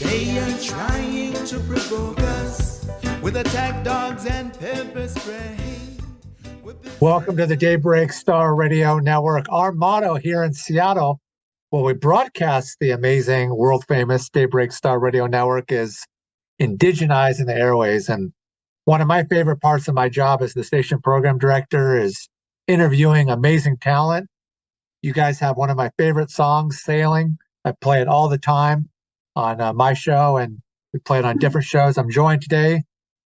They are trying to provoke us with attack dogs and pepper spray. Welcome to the Daybreak Star Radio Network. Our motto here in Seattle, where we broadcast the amazing, world-famous Daybreak Star Radio Network, is indigenizing the airways. And one of my favorite parts of my job as the station program director is interviewing amazing talent. You guys have one of my favorite songs, Sailing. I play it all the time on my show, and we play it on different shows. I'm joined today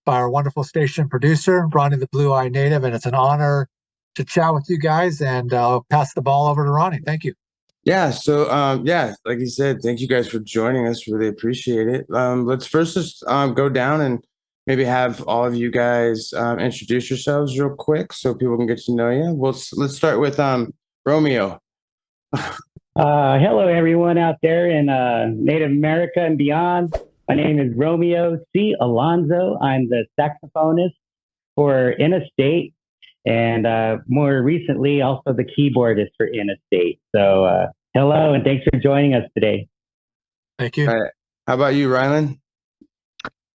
by our wonderful station producer, Ronnie the Blue Eye Native, and it's an honor to chat with you guys, and I'll pass the ball over to Ronnie. Thank you. Yeah, so like you said, thank you guys for joining us. Really appreciate it. Let's first just go down and maybe have all of you guys introduce yourselves real quick so people can get to know you. Let's start with Romeo. Hello, everyone out there in Native America and beyond. My name is Romeo C. Alonzo. I'm the saxophonist for Innastate, and more recently, also the keyboardist for Innastate. So, hello, and thanks for joining us today. Thank you. All right. How about you, Rylan?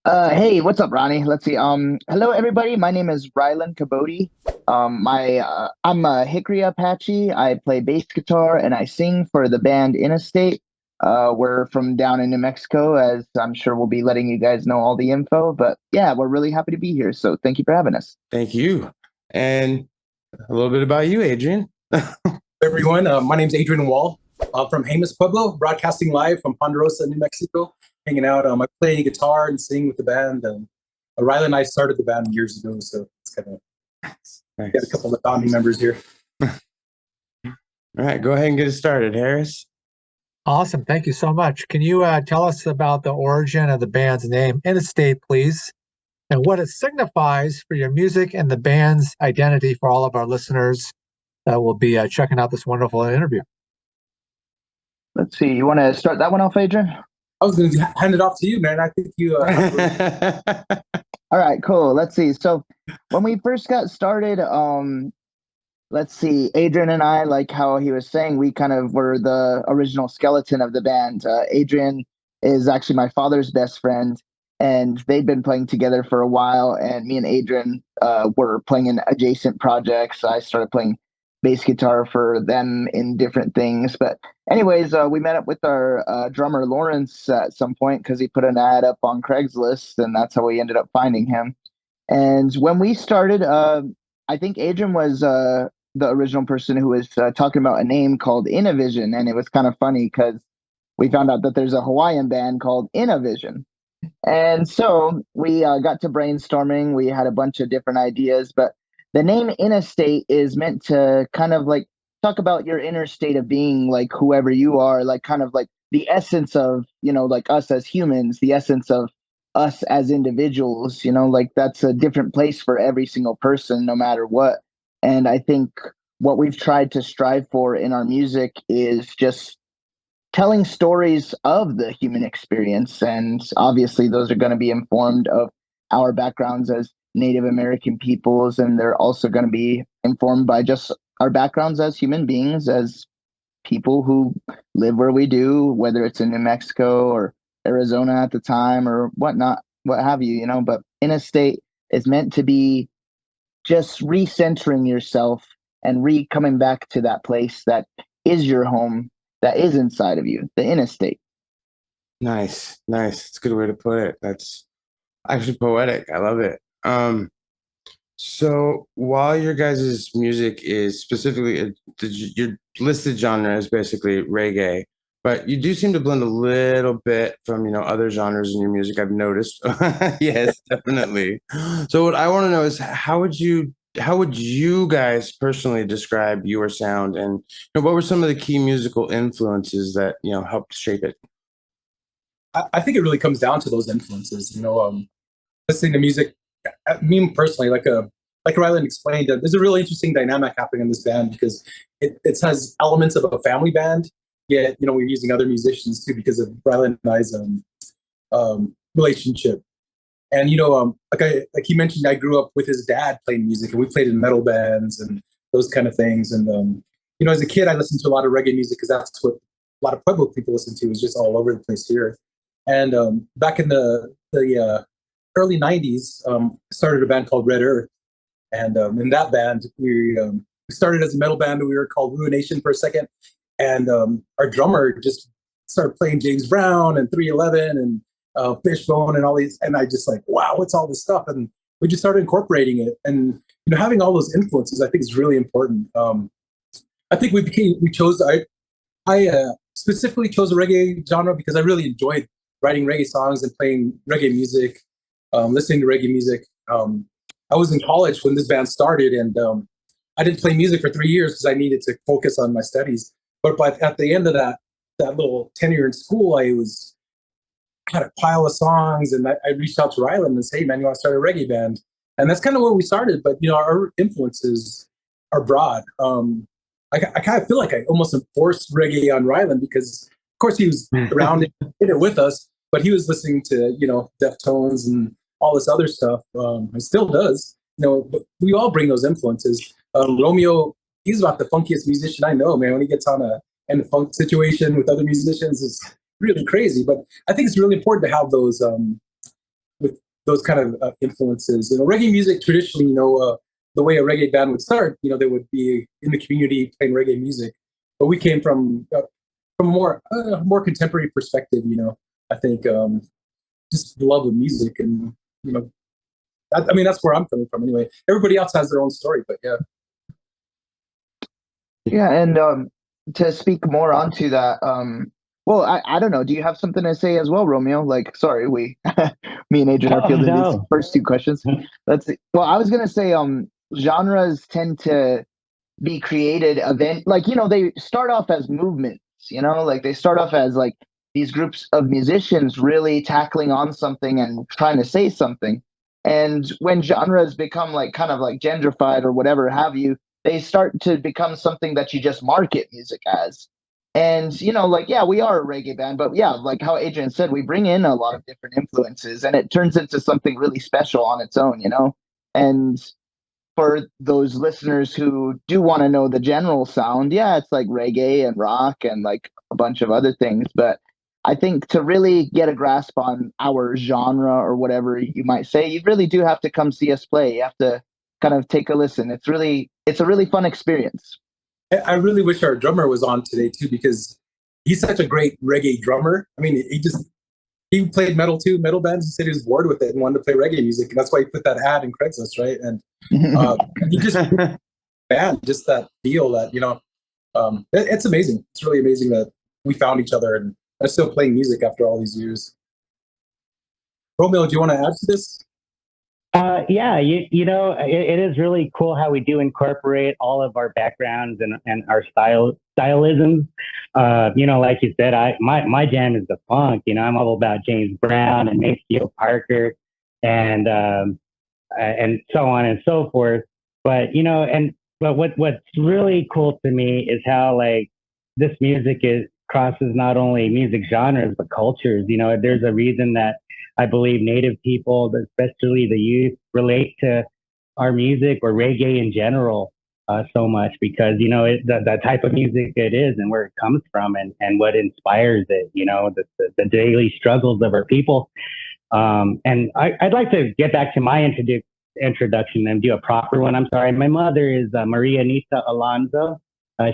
Hey, what's up, Ronnie? Let's see. Hello, everybody. My name is Rylan Kabotie. I'm a Hickory Apache. I play bass guitar and I sing for the band Innastate. We're from down in New Mexico, as I'm sure we'll be letting you guys know all the info. But yeah, we're really happy to be here. So thank you for having us. Thank you. And a little bit about you, Adrian. Everyone, my name's Adrian Wall. I'm from Jemez Pueblo, broadcasting live from Ponderosa, New Mexico. Hanging out. I play guitar and sing with the band. And Rylan and I started the band years ago, so it's kind of nice. Got a couple of founding members here. All right, go ahead and get it started, Harris. Awesome. Thank you so much. Can you tell us about the origin of the band's name, Innastate, please, and what it signifies for your music and the band's identity for all of our listeners that will be checking out this wonderful interview? Let's see. You want to start that one off, Adrian? I was going to hand it off to you, man. I think you. All right, cool. Let's see. So when we first got started, let's see, Adrian and I, like how he was saying, we kind of were the original skeleton of the band. Adrian is actually my father's best friend, and they've been playing together for a while. And me and Adrian were playing in adjacent projects. I started playing bass guitar for them in different things. But anyways, we met up with our drummer Lawrence at some point because he put an ad up on Craigslist, and that's how we ended up finding him. And when we started, I think Adrian was the original person who was talking about a name called Innavision, and it was kind of funny because we found out that there's a Hawaiian band called Innavision. And so we got to brainstorming. We had a bunch of different ideas, but the name Innastate is meant to kind of like talk about your inner state of being, like whoever you are, like kind of like the essence of, like us as humans, the essence of us as individuals, like that's a different place for every single person, no matter what. And I think what we've tried to strive for in our music is just telling stories of the human experience. And obviously those are going to be informed of our backgrounds as Native American peoples, and they're also going to be informed by just our backgrounds as human beings, as people who live where we do, whether it's in New Mexico or Arizona at the time or whatnot, what have you, But Innastate is meant to be just recentering yourself and coming back to that place that is your home, that is inside of you, the Innastate. Nice. It's a good way to put it. That's actually poetic. I love it. So while your guys' music is specifically your listed genre is basically reggae, but you do seem to blend a little bit from other genres in your music, I've noticed. Yes, definitely. So what I want to know is how would you guys personally describe your sound, and what were some of the key musical influences that helped shape it? I think it really comes down to those influences. Listening to music. Me personally, like Rylan explained, there's a really interesting dynamic happening in this band because it has elements of a family band, yet we're using other musicians too because of Rylan and I's relationship. And like he mentioned, I grew up with his dad playing music, and we played in metal bands and those kind of things. And as a kid, I listened to a lot of reggae music because that's what a lot of Pueblo people listen to. Is just all over the place here. And back in the early '90s, started a band called Red Earth, and in that band we started as a metal band. We were called Ruination for a second, and our drummer just started playing James Brown and 311 and Fishbone and all these, and I just like, wow, what's all this stuff? And we just started incorporating it, and having all those influences, I think, is really important. I think I specifically chose a reggae genre because I really enjoyed writing reggae songs and playing reggae music, listening to reggae music. I was in college when this band started, and I didn't play music for 3 years because I needed to focus on my studies. But at the end of that little tenure in school, I had a pile of songs, and I reached out to Rylan and said, "Hey, man, you want to start a reggae band?" And that's kind of where we started. But our influences are broad. I kind of feel like I almost enforced reggae on Rylan because, of course, he was around in it with us, but he was listening to Deftones and all this other stuff. And still does. But we all bring those influences. Romeo, he's about the funkiest musician I know, man. When he gets in a funk situation with other musicians, it's really crazy. But I think it's really important to have those with those kind of influences. Reggae music traditionally, the way a reggae band would start, they would be in the community playing reggae music. But we came from a more contemporary perspective. I think just love of music, and that's where I'm coming from anyway. Everybody else has their own story, but yeah. Yeah, and to speak more onto that, well, I don't know. Do you have something to say as well, Romeo? Like, sorry, me and Adrian are fielding these first two questions. Let's see. Well, I was gonna say, genres tend to be created they start off as movements. Like they start off as like these groups of musicians really tackling on something and trying to say something. And when genres become kind of gentrified or whatever have you, they start to become something that you just market music as. And, yeah, we are a reggae band, but yeah, like how Adrian said, we bring in a lot of different influences and it turns into something really special on its own, And for those listeners who do want to know the general sound, yeah, it's like reggae and rock and like a bunch of other things. But I think to really get a grasp on our genre or whatever you might say, you really do have to come see us play. You have to kind of take a listen. It's a really fun experience. I really wish our drummer was on today too, because he's such a great reggae drummer. I mean, he played metal too, metal bands. He said he was bored with it and wanted to play reggae music, and that's why he put that ad in Craigslist, right? And he just just that feel that it's amazing. It's really amazing that we found each other and are still playing music after all these years. Romeo, do you want to add to this? Yeah, it is really cool how we do incorporate all of our backgrounds and our stylisms. Like you said, my jam is the funk. I'm all about James Brown and Maceo Parker and so on and so forth. But what's really cool to me is how this music crosses not only music genres but cultures. There's a reason that I believe Native people, especially the youth, relate to our music or reggae in general so much because, the type of music it is and where it comes from and what inspires it, the daily struggles of our people. And I'd like to get back to my introduction and do a proper one. I'm sorry. My mother is Maria Anita Alonzo.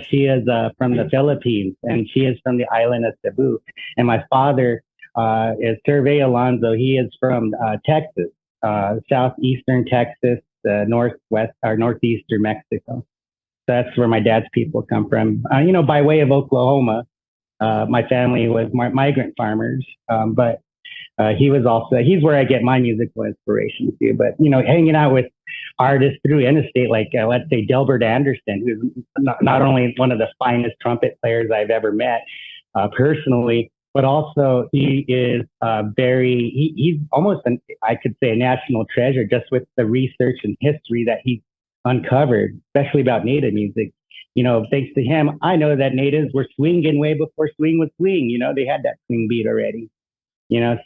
She is from the Philippines and she is from the island of Cebu. And my father is Survey Alonzo. He is from Texas, southeastern Texas, northwest or northeastern Mexico. So that's where my dad's people come from. By way of Oklahoma, my family was migrant farmers, but he's where I get my musical inspiration too. But hanging out with artists through Innastate, like let's say Delbert Anderson, who's not only one of the finest trumpet players I've ever met personally, but also he is he's almost I could say a national treasure just with the research and history that he uncovered, especially about Native music. Thanks to him, I know that natives were swinging way before swing was swing. They had that swing beat already.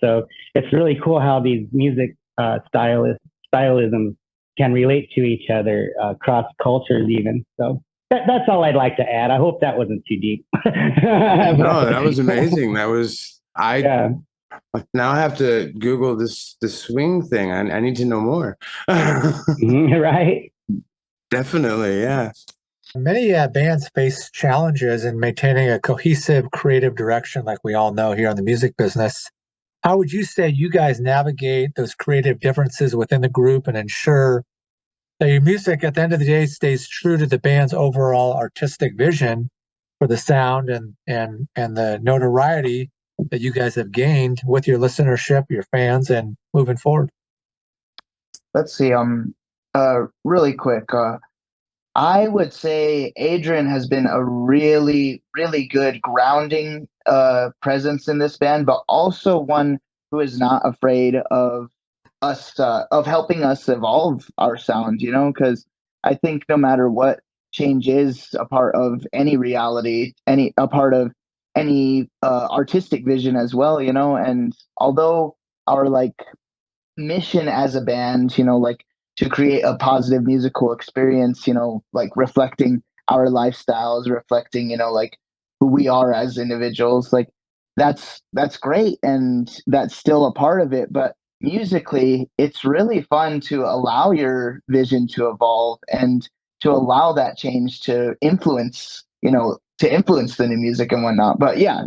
So it's really cool how these music stylisms can relate to each other, across cultures even. So that's all I'd like to add. I hope that wasn't too deep. No, that was amazing. I Now I have to Google this swing thing. I need to know more. Right? Definitely, yeah. Many bands face challenges in maintaining a cohesive creative direction, like we all know here in the music business. How would you say you guys navigate those creative differences within the group and ensure that your music at the end of the day stays true to the band's overall artistic vision for the sound and the notoriety that you guys have gained with your listenership, your fans, and moving forward? Let's see. Really quick. I would say Adrian has been a really, really good grounding presence in this band, but also one who is not afraid of us of helping us evolve our sound. You know, because I think no matter what change is a part of any reality, any a part of any artistic vision as well. You know, and although our like mission as a band, you know, like to create a positive musical experience, you know, like reflecting our lifestyles, reflecting, you know, like who we are as individuals, like that's great and that's still a part of it. But musically, it's really fun to allow your vision to evolve and to allow that change to influence, you know, to influence the new music and whatnot. But yeah,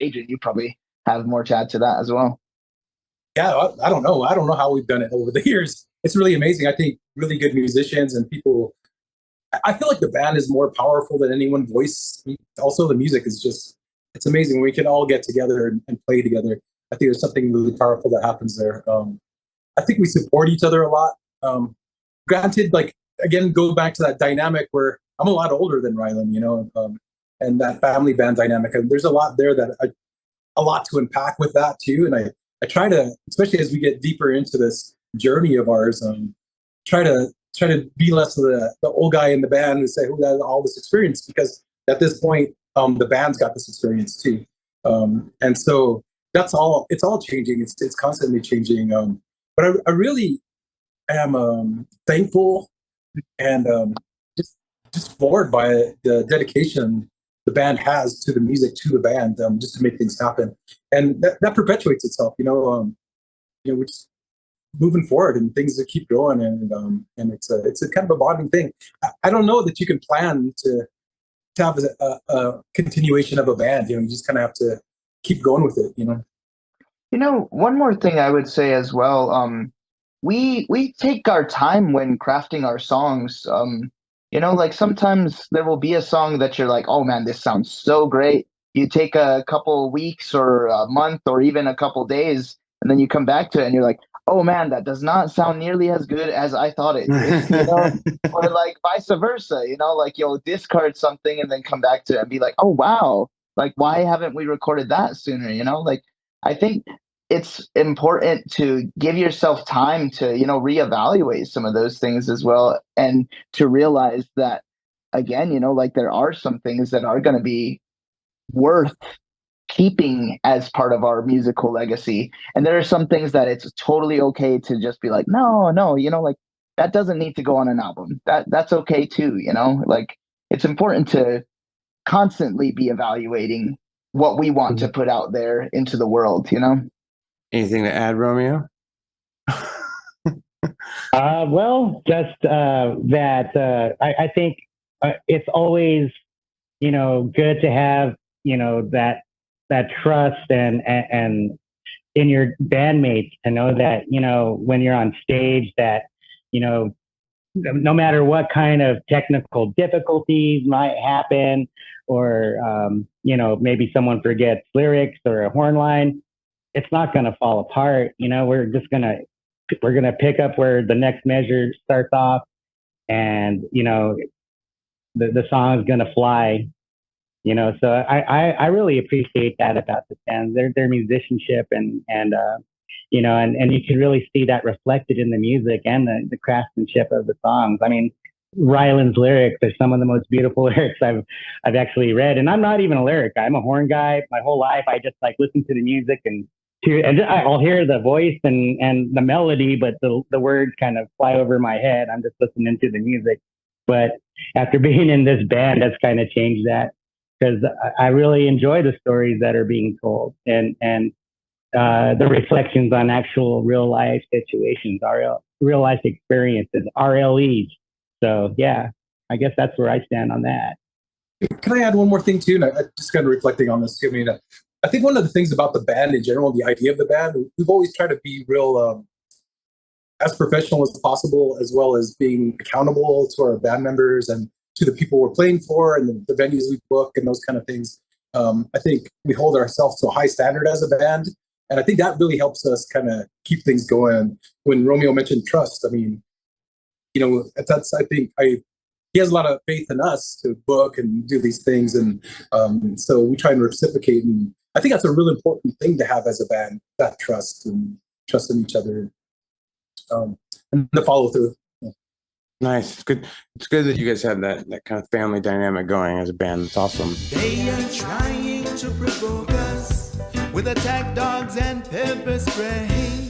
Adrian, you probably have more to add to that as well. Yeah, I don't know. I don't know how we've done it over the years. It's really amazing. I think really good musicians and people. I feel like the band is more powerful than any one voice. Also, the music is just, it's amazing when we can all get together and play together. I think there's something really powerful that happens there. I think we support each other a lot. Granted, like, again, go back to that dynamic where I'm a lot older than Rylan, you know, and that family band dynamic. And there's a lot there a lot to unpack with that too. And I try to, especially as we get deeper into this journey of ours, try to be less of the old guy in the band who say who has all this experience, because at this point the band's got this experience too, and so that's all. It's all changing. It's constantly changing. But I really am thankful and just floored by the dedication the band has to the music, to the band, just to make things happen, and that perpetuates itself. We're just moving forward, and things that keep going, and it's a kind of a bonding thing. I don't know that you can plan to have a continuation of a band. You just kind of have to keep going with it. You know, one more thing I would say as well. We take our time when crafting our songs. You know, like sometimes there will be a song that you're like, oh man, this sounds so great. You take a couple weeks or a month or even a couple days, and then you come back to it and you're like, oh man, that does not sound nearly as good as I thought it did. You know? Or like vice versa, you know, like you'll discard something and then come back to it and be like, oh wow, like why haven't we recorded that sooner? You know, like I think it's important to give yourself time to, you know, reevaluate some of those things as well, and to realize that again, you know, like there are some things that are going to be worth keeping as part of our musical legacy, and there are some things that it's totally okay to just be like, no, you know, like that doesn't need to go on an album. That's okay too, you know. Like it's important to constantly be evaluating what we want to put out there into the world, you know. Anything to add, Romeo? Well, just that I think it's always, you know, good to have, you know, that trust and in your bandmates, to know that, you know, when you're on stage, that, you know, no matter what kind of technical difficulties might happen, or you know, maybe someone forgets lyrics or a horn line, it's not going to fall apart. You know, we're gonna pick up where the next measure starts off, and you know, the song is gonna fly. You know, so I really appreciate that about the band, their musicianship, and you know, and you can really see that reflected in the music and the craftsmanship of the songs. I mean, Rylan's lyrics are some of the most beautiful lyrics I've actually read, and I'm not even a lyric guy. I'm a horn guy. My whole life, I just like listen to the music and I'll hear the voice and the melody, but the words kind of fly over my head. I'm just listening to the music. But after being in this band, that's kind of changed that, because I really enjoy the stories that are being told, and the reflections on actual real life situations, real life experiences, RLEs. So yeah, I guess that's where I stand on that. Can I add one more thing too? And I just kind of reflecting on this too. I mean, I think one of the things about the band in general, the idea of the band, we've always tried to be real as professional as possible, as well as being accountable to our band members and to the people we're playing for and the venues we book and those kind of things. I think we hold ourselves to a high standard as a band. And I think that really helps us kind of keep things going. When Romeo mentioned trust, I mean, you know, that's, I think he has a lot of faith in us to book and do these things. And so we try and reciprocate. And I think that's a really important thing to have as a band, that trust and trust in each other. And the follow through. Nice. It's good. It's good that you guys have that kind of family dynamic going as a band. It's awesome. They are trying to provoke us with attack dogs and pepper spray.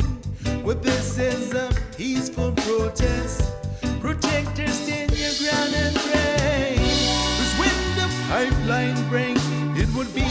Well, this is a peaceful protest. Protectors, stand your ground and pray. 'Cause when the pipeline breaks, it would be